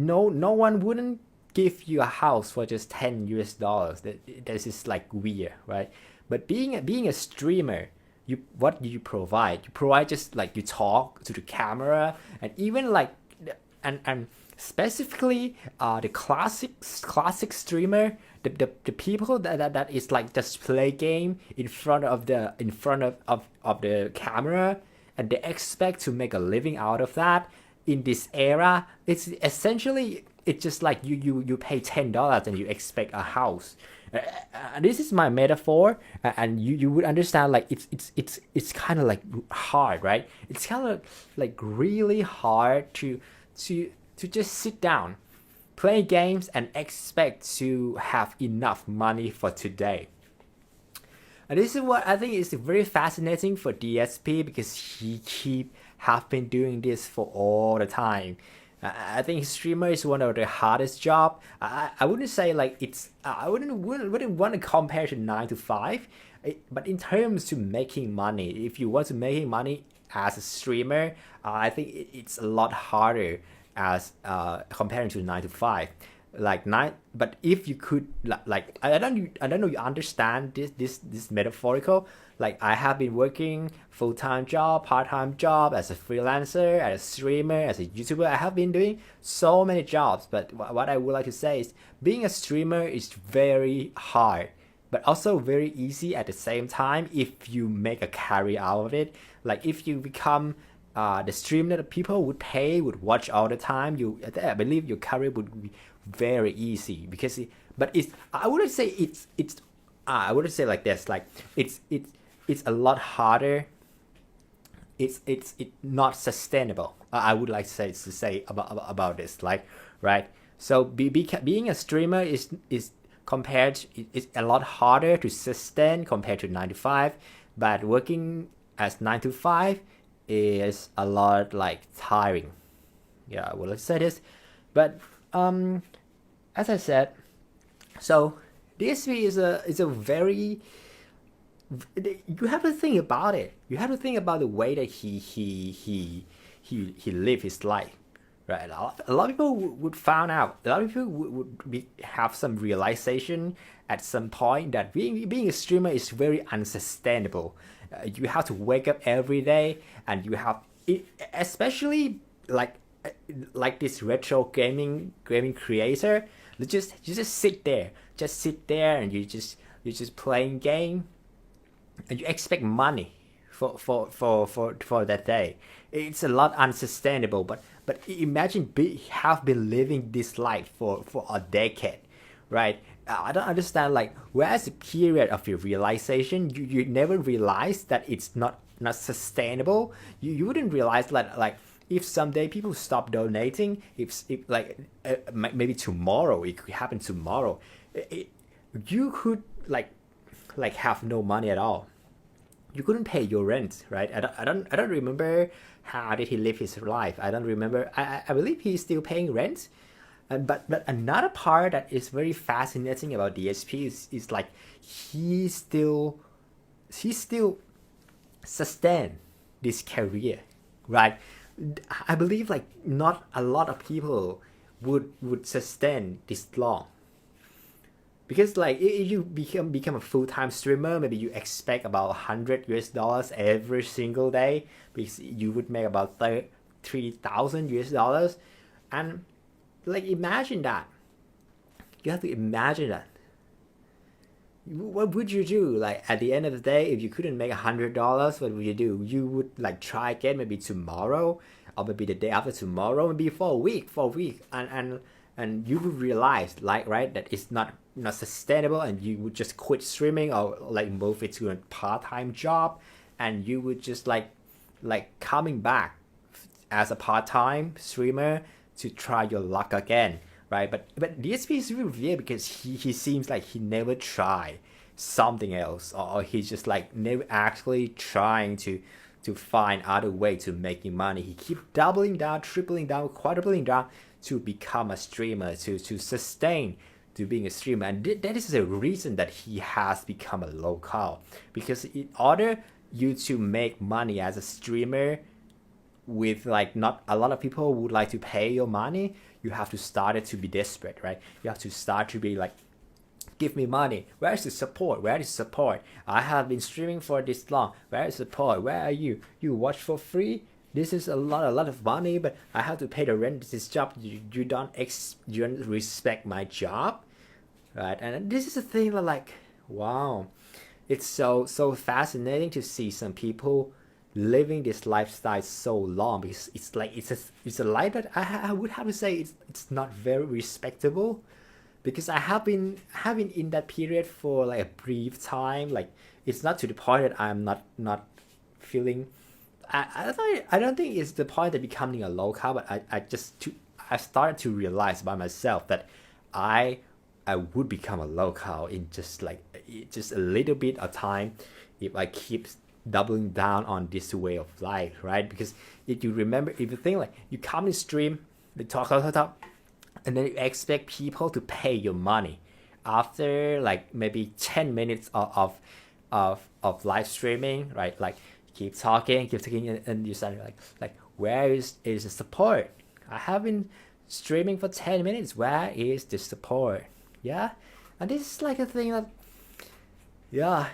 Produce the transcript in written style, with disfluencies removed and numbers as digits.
no one wouldn't give you a house for just $10. This is like weird, right? But being a streamer, what do you provide? You provide just like you talk to the camera, and even like and specifically the classic streamer, the people that is like just play game in front of the camera, and they expect to make a living out of that in this era. It's essentially, it's just like you pay $10 and you expect a house. This is my metaphor, and you would understand like it's kind of like hard, right? It's kind of like really hard to just sit down, play games, and expect to have enough money for today. And this is what I think is very fascinating for DSP, because he have been doing this for all the time. I think streamer is one of the hardest job. I wouldn't say like it's I wouldn't want to compare to 9 to 5, but in terms to making money, if you want to making money as a streamer, I think it's a lot harder as comparing to 9 to 5. Like nine, but if you could like I don't know you understand this metaphorical. Like I have been working full-time job, part-time job, as a freelancer, as a streamer, as a YouTuber. I have been doing so many jobs, but what I would like to say is being a streamer is very hard, but also very easy at the same time if you make a career out of it. Like if you become the streamer that people would pay, would watch all the time, I believe your career would be very easy, because I wouldn't say I wouldn't say like this, like it's a lot harder. It's not sustainable. I would like to say about this, like, right? So being a streamer is compared, it's a lot harder to sustain compared to 9 to 5, but working as 9 to 5 is a lot like tiring. Yeah, I would like to say this, but as I said, so DSP is a very, you have to think about it. You have to think about the way that he lived his life, right? A lot of people would find out. A lot of people have some realization at some point that being a streamer is very unsustainable. You have to wake up every day, and you have, especially like this retro gaming creator. You just sit there, and you just playing game, and you expect money for that day. It's a lot unsustainable. But imagine have been living this life for a decade, right? I don't understand, like, where's the period of your realization? You never realize that it's not sustainable. You wouldn't realize that, like, if someday people stop donating, if like maybe tomorrow, it could happen tomorrow, you could like have no money at all. You couldn't pay your rent, right? I don't remember how did he live his life. I don't remember. I believe he's still paying rent. But another part that is very fascinating about DSP is like he still sustain this career, right? I believe like not a lot of people would sustain this long, because like if you become a full-time streamer, maybe you expect about $100 every single day, because you would make about $3,000, and like imagine that. You have to imagine that. What would you do? Like at the end of the day, if you couldn't make $100, what would you do? You would like try again, maybe tomorrow, or maybe the day after tomorrow, maybe for a week, and you would realize, like, right, that it's not sustainable, and you would just quit streaming or like move it to a part-time job, and you would just like coming back as a part-time streamer to try your luck again, right? But DSP is really weird, because he seems like he never tried something else, or he's just like never actually trying to find other way to making money. He keep doubling down, tripling down, quadrupling down to become a streamer, to sustain to being a streamer. And that is the reason that he has become a local, because in order you to make money as a streamer, with like not a lot of people would like to pay your money, you have to start it to be desperate, right? You have to start to be like, give me money. Where is the support? Where is the support? I have been streaming for this long. Where is the support? Where are you? You watch for free? This is a lot of money, but I have to pay the rent. This job, you don't respect my job, right? And this is the thing that, like, wow, it's so fascinating to see some people living this lifestyle so long, because it's like it's a life that I would have to say it's not very respectable, because I have been in that period for like a brief time. Like, it's not to the point that I'm not feeling. I don't think it's the point of becoming a low carb, but I started to realize by myself that I would become a low carb in just a little bit of time if I keep doubling down on this way of life, right? Because if you think like you come in stream, they talk, and then you expect people to pay your money after like maybe 10 minutes of live streaming, right? Like, keep talking, and you start like where is the support? I have been streaming for 10 minutes. Where is the support? Yeah, and this is like a thing that, yeah,